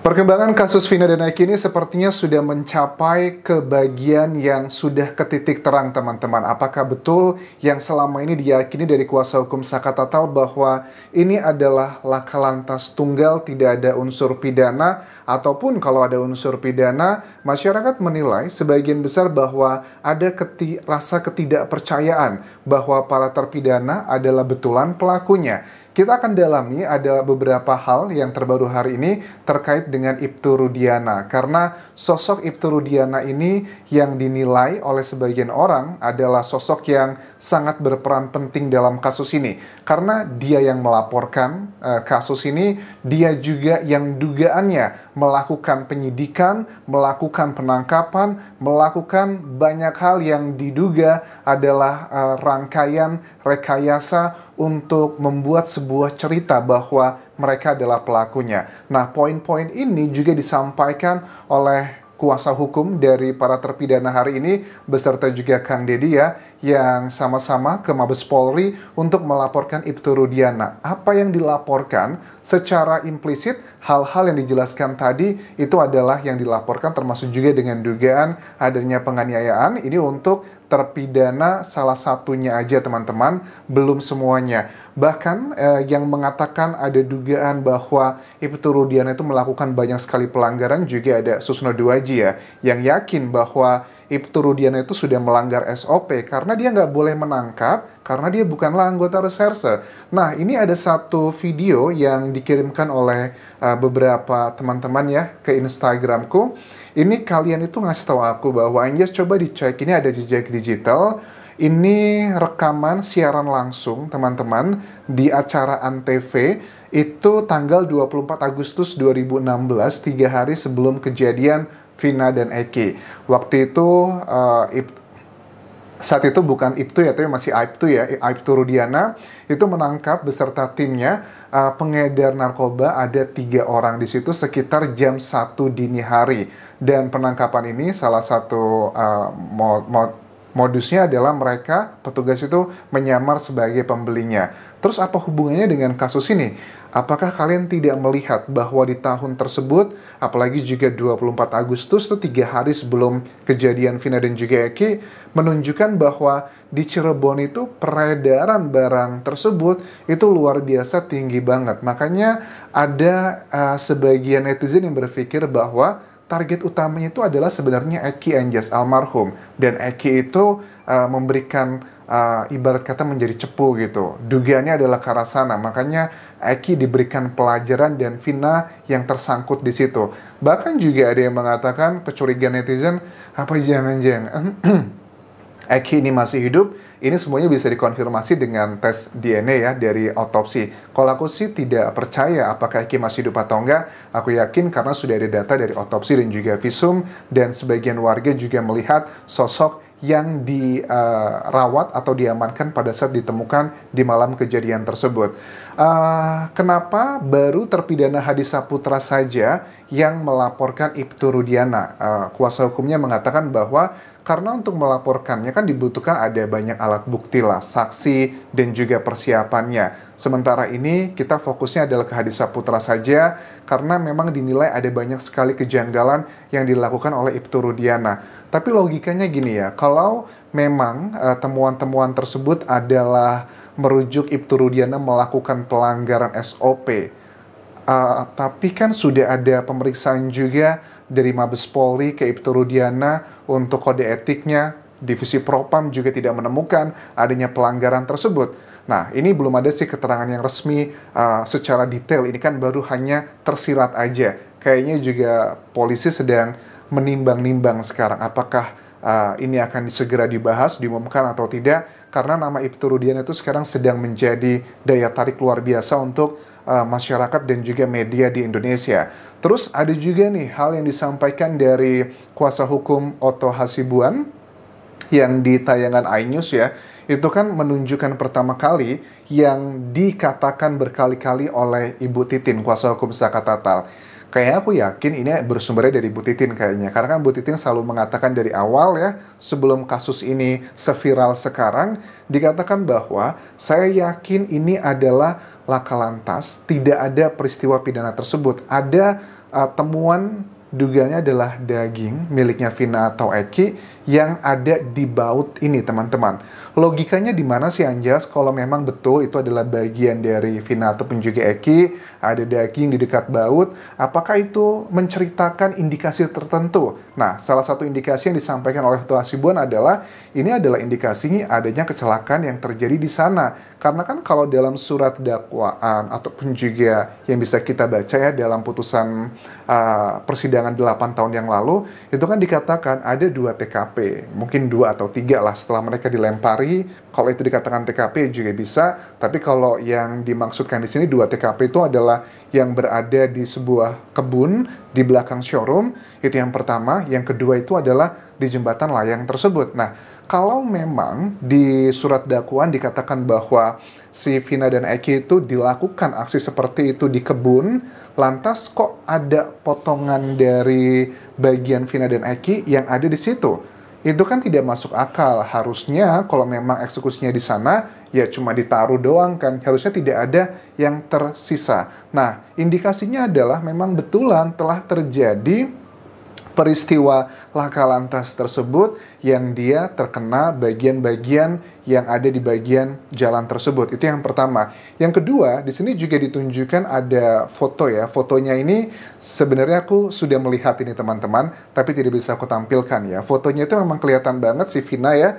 Perkembangan kasus Vina dan Eki ini sepertinya sudah mencapai ke bagian yang sudah ke titik terang, teman-teman. Apakah betul yang selama ini diyakini dari kuasa hukum Saka Tatal bahwa ini adalah laka lantas tunggal, tidak ada unsur pidana, ataupun kalau ada unsur pidana, masyarakat menilai sebagian besar bahwa ada rasa ketidakpercayaan bahwa para terpidana adalah betulan pelakunya. Kita akan dalami ada beberapa hal yang terbaru hari ini terkait dengan Ibtu Rudiana. Karena sosok Ibtu Rudiana ini yang dinilai oleh sebagian orang adalah sosok yang sangat berperan penting dalam kasus ini. Karena dia yang melaporkan kasus ini, dia juga yang dugaannya melakukan penyidikan, melakukan penangkapan, melakukan banyak hal yang diduga adalah rangkaian rekayasa untuk membuat sebuah cerita bahwa mereka adalah pelakunya. Nah, poin-poin ini juga disampaikan oleh kuasa hukum dari para terpidana hari ini beserta juga Kang Deddy ya, yang sama-sama ke Mabes Polri untuk melaporkan Ibtu Rudiana. Apa yang dilaporkan secara implisit, hal-hal yang dijelaskan tadi itu adalah yang dilaporkan, termasuk juga dengan dugaan adanya penganiayaan. Ini untuk terpidana salah satunya aja, teman-teman, belum semuanya. Bahkan yang mengatakan ada dugaan bahwa Ibtu Rudiana itu melakukan banyak sekali pelanggaran juga ada Susno Duaji ya, yang yakin bahwa Ibtu Rudiana itu sudah melanggar SOP karena dia nggak boleh menangkap karena dia bukanlah anggota reserse. Nah, ini ada satu video yang dikirimkan oleh beberapa teman-teman ya ke Instagramku. Ini kalian itu ngasih tahu aku bahwa Anjas coba dicek, ini ada jejak digital. Ini rekaman siaran langsung, teman-teman, di acara Antv. Itu tanggal 24 Agustus 2016, 3 hari sebelum kejadian Vina dan Eki. Waktu itu, saat itu bukan Ibtu ya, tapi masih Aibtu ya, Ibtu Rudiana, itu menangkap beserta timnya pengedar narkoba, ada 3 orang di situ sekitar jam 1 dini hari. Dan penangkapan ini salah satu modusnya adalah mereka, petugas itu menyamar sebagai pembelinya. Terus apa hubungannya dengan kasus ini? Apakah kalian tidak melihat bahwa di tahun tersebut, apalagi juga 24 Agustus itu 3 hari sebelum kejadian Vina dan juga Eki, menunjukkan bahwa di Cirebon itu peredaran barang tersebut itu luar biasa tinggi banget. Makanya ada sebagian netizen yang berpikir bahwa target utamanya itu adalah sebenarnya Eki Anjas almarhum. Dan Eki itu memberikan ibarat kata menjadi cepu gitu. Dugaannya adalah ke arah sana. Makanya Eki diberikan pelajaran dan Vina yang tersangkut di situ. Bahkan juga ada yang mengatakan, kecurigaan netizen, apa jangan-jangan Eki ini masih hidup? Ini semuanya bisa dikonfirmasi dengan tes DNA ya dari otopsi. Kalau aku sih tidak percaya apakah Eki masih hidup atau enggak. Aku yakin karena sudah ada data dari otopsi dan juga visum, dan sebagian warga juga melihat sosok yang dirawat atau diamankan pada saat ditemukan di malam kejadian tersebut. Kenapa baru terpidana Hadi Saputra saja yang melaporkan Ibtu Rudiana? Kuasa hukumnya mengatakan bahwa karena untuk melaporkannya kan dibutuhkan ada banyak alat bukti lah, saksi dan juga persiapannya. Sementara ini kita fokusnya adalah ke Hadi Saputra saja karena memang dinilai ada banyak sekali kejanggalan yang dilakukan oleh Ibtu Rudiana. Tapi logikanya gini ya, kalau memang temuan-temuan tersebut adalah merujuk Ibtu Rudiana melakukan pelanggaran SOP, tapi kan sudah ada pemeriksaan juga dari Mabes Polri ke Ibtu Rudiana untuk kode etiknya, Divisi Propam juga tidak menemukan adanya pelanggaran tersebut. Nah, ini belum ada sih keterangan yang resmi secara detail, ini kan baru hanya tersirat aja. Kayaknya juga polisi sedang menimbang-nimbang sekarang apakah ini akan segera dibahas, diumumkan atau tidak, karena nama Ibtu Rudiana itu sekarang sedang menjadi daya tarik luar biasa untuk masyarakat dan juga media di Indonesia. Terus ada juga nih hal yang disampaikan dari kuasa hukum Otto Hasibuan yang di tayangan iNews ya, itu kan menunjukkan pertama kali yang dikatakan berkali-kali oleh Ibu Titin, kuasa hukum Saka Tatal. Kayak aku yakin ini bersumbernya dari Bu Titin kayaknya. Karena kan Bu Titin selalu mengatakan dari awal ya, sebelum kasus ini seviral sekarang, dikatakan bahwa saya yakin ini adalah laka lantas, tidak ada peristiwa pidana tersebut. Ada temuan dugaannya adalah daging miliknya Vina atau Eki yang ada di baut ini, teman-teman. Logikanya di mana sih, Anjas, kalau memang betul itu adalah bagian dari Vina ataupun juga Eki, ada daging di dekat baut, apakah itu menceritakan indikasi tertentu? Nah, salah satu indikasi yang disampaikan oleh Ketua Hasibuan adalah ini adalah indikasi adanya kecelakaan yang terjadi di sana. Karena kan kalau dalam surat dakwaan ataupun juga yang bisa kita baca ya dalam putusan persidangan 8 tahun yang lalu, itu kan dikatakan ada 2 TKP, mungkin 2 atau 3 lah setelah mereka dilempari. Kalau itu dikatakan TKP juga bisa, tapi kalau yang dimaksudkan di sini 2 TKP itu adalah yang berada di sebuah kebun di belakang showroom, itu yang pertama. Yang kedua itu adalah di jembatan layang tersebut. Nah, kalau memang di surat dakwaan dikatakan bahwa si Vina dan Eki itu dilakukan aksi seperti itu di kebun, lantas kok ada potongan dari bagian Vina dan Eki yang ada di situ? Itu kan tidak masuk akal. Harusnya kalau memang eksekusinya di sana, ya cuma ditaruh doang kan. Harusnya tidak ada yang tersisa. Nah, indikasinya adalah memang betulan telah terjadi peristiwa laka lantas tersebut yang dia terkena bagian-bagian yang ada di bagian jalan tersebut. Itu yang pertama. Yang kedua, di sini juga ditunjukkan ada foto ya. Fotonya ini sebenarnya aku sudah melihat ini, teman-teman, tapi tidak bisa aku tampilkan ya. Fotonya itu memang kelihatan banget si Vina ya.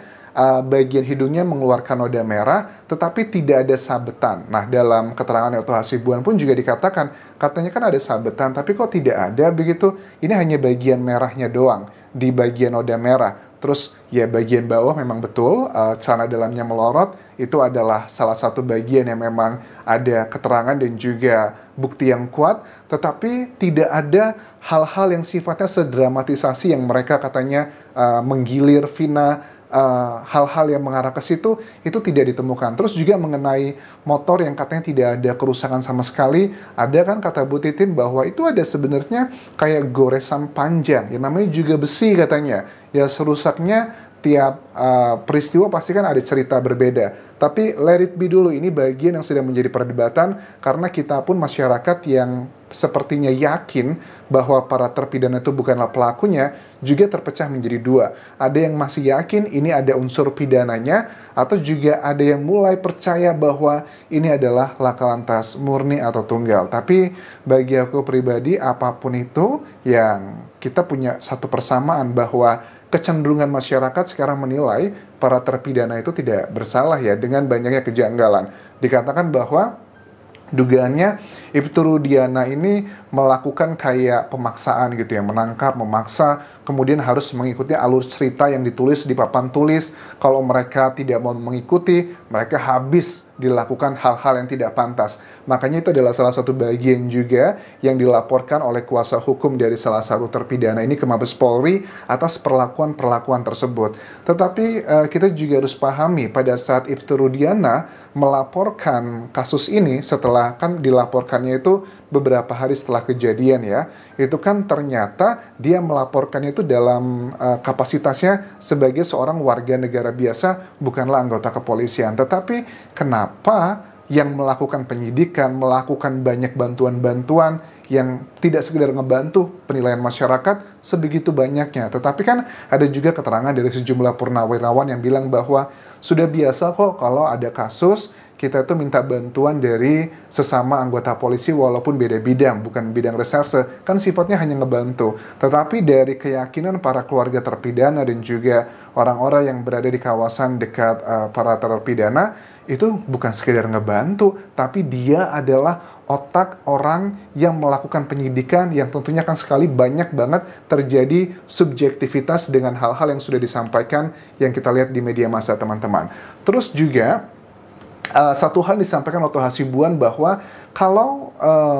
Bagian hidungnya mengeluarkan noda merah, tetapi tidak ada sabetan. Nah, dalam keterangan Ketua Hasibuan pun juga dikatakan, katanya kan ada sabetan, tapi kok tidak ada begitu? Ini hanya bagian merahnya doang, di bagian noda merah. Terus ya bagian bawah memang betul, celana dalamnya melorot, itu adalah salah satu bagian yang memang ada keterangan dan juga bukti yang kuat, tetapi tidak ada hal-hal yang sifatnya sedramatisasi yang mereka katanya menggilir Vina, hal-hal yang mengarah ke situ itu tidak ditemukan. Terus juga mengenai motor yang katanya tidak ada kerusakan sama sekali, ada kan kata Bu Titin bahwa itu ada sebenarnya kayak goresan panjang, yang namanya juga besi katanya. Ya serusaknya tiap peristiwa pasti kan ada cerita berbeda. Tapi let it be dulu, ini bagian yang sedang menjadi perdebatan karena kita pun masyarakat yang sepertinya yakin bahwa para terpidana itu bukanlah pelakunya, juga terpecah menjadi 2. Ada yang masih yakin ini ada unsur pidananya, atau juga ada yang mulai percaya bahwa ini adalah laka lantas murni atau tunggal. Tapi bagi aku pribadi, apapun itu, yang kita punya satu persamaan bahwa kecenderungan masyarakat sekarang menilai para terpidana itu tidak bersalah ya, dengan banyaknya kejanggalan. Dikatakan bahwa dugaannya Ibtu Rudiana ini melakukan kayak pemaksaan gitu ya, menangkap, memaksa, kemudian harus mengikuti alur cerita yang ditulis di papan tulis. Kalau mereka tidak mau mengikuti, mereka habis dilakukan hal-hal yang tidak pantas. Makanya itu adalah salah satu bagian juga yang dilaporkan oleh kuasa hukum dari salah satu terpidana ini ke Mabes Polri atas perlakuan-perlakuan tersebut. Tetapi kita juga harus pahami pada saat Ibtu Rudiana melaporkan kasus ini, setelah kan dilaporkannya itu beberapa hari setelah kejadian ya, itu kan ternyata dia melaporkannya itu dalam kapasitasnya sebagai seorang warga negara biasa, bukanlah anggota kepolisian. Tetapi kenapa yang melakukan penyidikan, melakukan banyak bantuan-bantuan yang tidak sekedar ngebantu penilaian masyarakat sebegitu banyaknya. Tetapi kan ada juga keterangan dari sejumlah purnawirawan yang bilang bahwa sudah biasa kok kalau ada kasus kita itu minta bantuan dari sesama anggota polisi walaupun beda bidang, bukan bidang reserse, kan sifatnya hanya ngebantu. Tetapi dari keyakinan para keluarga terpidana dan juga orang-orang yang berada di kawasan dekat para terpidana, itu bukan sekedar ngebantu, tapi dia adalah otak orang yang melakukan penyidikan yang tentunya kan sekali banyak banget terjadi subjektivitas dengan hal-hal yang sudah disampaikan yang kita lihat di media massa, teman-teman. Terus juga satu hal disampaikan oleh Hasibuan bahwa kalau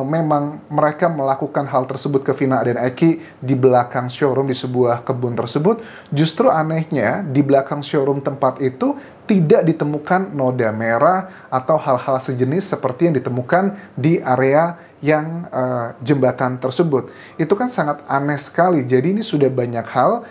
memang mereka melakukan hal tersebut ke Vina dan Eki di belakang showroom di sebuah kebun tersebut, justru anehnya di belakang showroom tempat itu tidak ditemukan noda merah atau hal-hal sejenis seperti yang ditemukan di area yang jembatan tersebut. Itu kan sangat aneh sekali. Jadi ini sudah banyak hal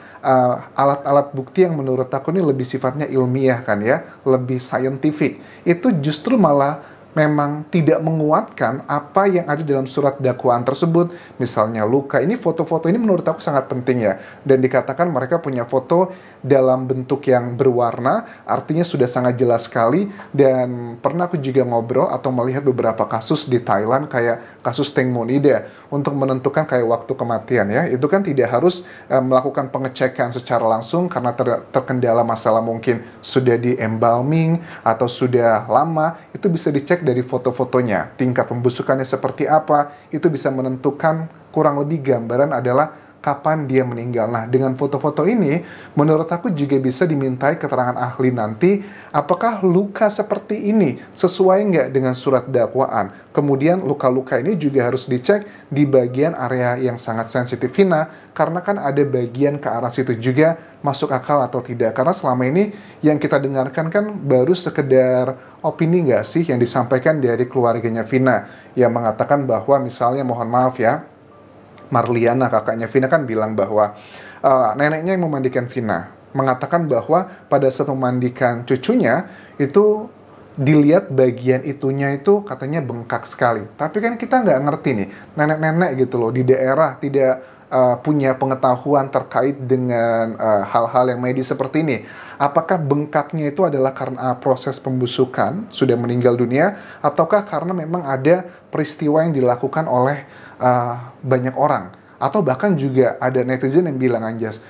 alat-alat bukti yang menurut aku ini lebih sifatnya ilmiah kan ya, lebih scientific. Itu justru malah memang tidak menguatkan apa yang ada dalam surat dakwaan tersebut, misalnya luka. Ini foto-foto ini menurut aku sangat penting ya, dan dikatakan mereka punya foto dalam bentuk yang berwarna, artinya sudah sangat jelas sekali. Dan pernah aku juga ngobrol atau melihat beberapa kasus di Thailand, kayak kasus Teng Monida, untuk menentukan kayak waktu kematian ya, itu kan tidak harus melakukan pengecekan secara langsung karena terkendala masalah mungkin sudah di embalming atau sudah lama. Itu bisa dicek dari foto-fotonya, tingkat pembusukannya seperti apa, itu bisa menentukan kurang lebih gambaran adalah kapan dia meninggal. Nah, dengan foto-foto ini, menurut aku juga bisa dimintai keterangan ahli nanti, apakah luka seperti ini sesuai nggak dengan surat dakwaan. Kemudian luka-luka ini juga harus dicek di bagian area yang sangat sensitif Vina, karena kan ada bagian ke arah situ juga masuk akal atau tidak. Karena selama ini yang kita dengarkan kan baru sekedar opini nggak sih yang disampaikan dari keluarganya Vina, yang mengatakan bahwa misalnya, mohon maaf ya, Marliana, kakaknya Vina, kan bilang bahwa neneknya yang memandikan Vina, mengatakan bahwa pada saat memandikan cucunya itu dilihat bagian itunya itu katanya bengkak sekali. Tapi kan kita nggak ngerti nih, nenek-nenek gitu loh di daerah tidak punya pengetahuan terkait dengan hal-hal yang medis seperti ini. Apakah bengkaknya itu adalah karena proses pembusukan, sudah meninggal dunia, ataukah karena memang ada peristiwa yang dilakukan oleh banyak orang? Atau bahkan juga ada netizen yang bilang, Anjas,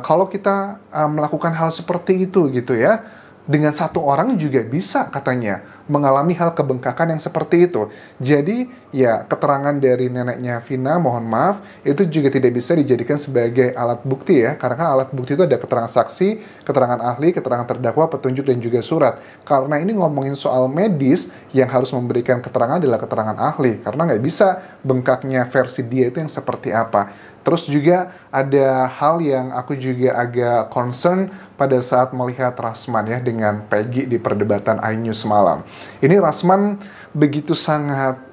kalau kita melakukan hal seperti itu gitu ya, dengan satu orang juga bisa katanya mengalami hal kebengkakan yang seperti itu. Jadi ya, keterangan dari neneknya Vina, mohon maaf, itu juga tidak bisa dijadikan sebagai alat bukti ya, karena kan alat bukti itu ada keterangan saksi, keterangan ahli, keterangan terdakwa, petunjuk, dan juga surat. Karena ini ngomongin soal medis, yang harus memberikan keterangan adalah keterangan ahli, karena nggak bisa bengkaknya versi dia itu yang seperti apa. Terus juga ada hal yang aku juga agak concern pada saat melihat Rasman ya dengan Peggy di perdebatan iNews semalam. Ini Rasman begitu sangat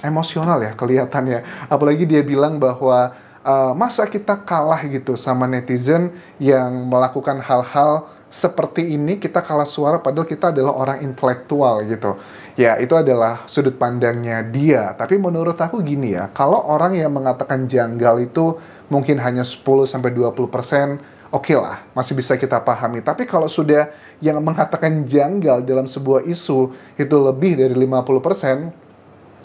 emosional ya kelihatannya. Apalagi dia bilang bahwa masa kita kalah gitu sama netizen yang melakukan hal-hal seperti ini, kita kalah suara padahal kita adalah orang intelektual gitu. Ya, itu adalah sudut pandangnya dia. Tapi menurut aku gini ya, kalau orang yang mengatakan janggal itu mungkin hanya 10-20%, oke lah, masih bisa kita pahami. Tapi kalau sudah yang mengatakan janggal dalam sebuah isu itu lebih dari 50%,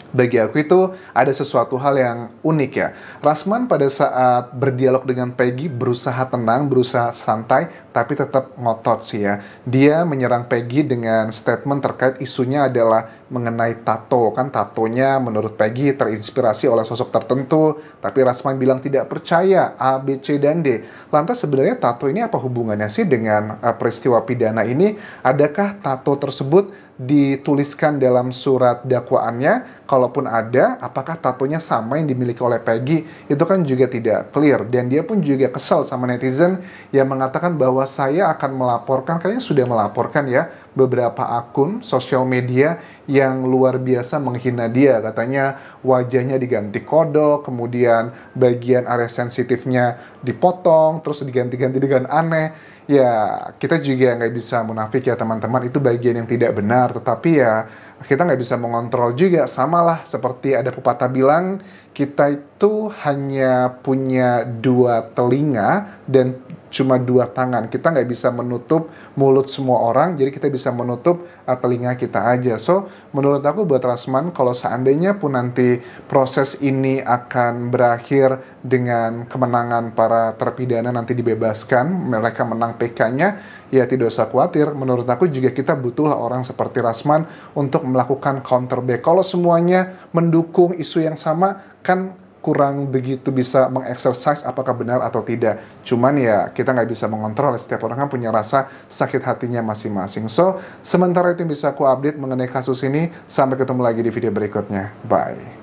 bagi aku itu ada sesuatu hal yang unik ya. Rasman pada saat berdialog dengan Peggy berusaha tenang, berusaha santai, tapi tetap ngotot sih ya. Dia menyerang Peggy dengan statement terkait isunya adalah mengenai tato. Kan tatonya menurut Peggy terinspirasi oleh sosok tertentu, tapi Rasman bilang tidak percaya, A, B, C, dan D. Lantas sebenarnya tato ini apa hubungannya sih dengan peristiwa pidana ini? Adakah tato tersebut dituliskan dalam surat dakwaannya? Kalaupun ada, apakah tatonya sama yang dimiliki oleh Peggy? Itu kan juga tidak clear. Dan dia pun juga kesal sama netizen yang mengatakan bahwa saya akan melaporkan, kayaknya sudah melaporkan ya, beberapa akun sosial media yang luar biasa menghina dia. Katanya wajahnya diganti kodok, kemudian bagian area sensitifnya dipotong, terus diganti-ganti dengan aneh. Ya, kita juga nggak bisa munafik ya teman-teman, itu bagian yang tidak benar. Tetapi ya, kita nggak bisa mengontrol juga. Samalah seperti ada pepatah bilang, kita itu hanya punya 2 telinga dan cuma 2 tangan. Kita nggak bisa menutup mulut semua orang, jadi kita bisa menutup telinga kita aja. So, menurut aku buat Rasman, kalau seandainya pun nanti proses ini akan berakhir dengan kemenangan para terpidana, nanti dibebaskan, mereka menang PK-nya, ya tidak usah khawatir. Menurut aku juga kita butuhlah orang seperti Rasman untuk melakukan counterback. Kalau semuanya mendukung isu yang sama, kan kurang begitu bisa mengeksersis apakah benar atau tidak. Cuman ya kita nggak bisa mengontrol, setiap orang kan punya rasa sakit hatinya masing-masing. So, sementara itu yang bisa aku update mengenai kasus ini. Sampai ketemu lagi di video berikutnya. Bye.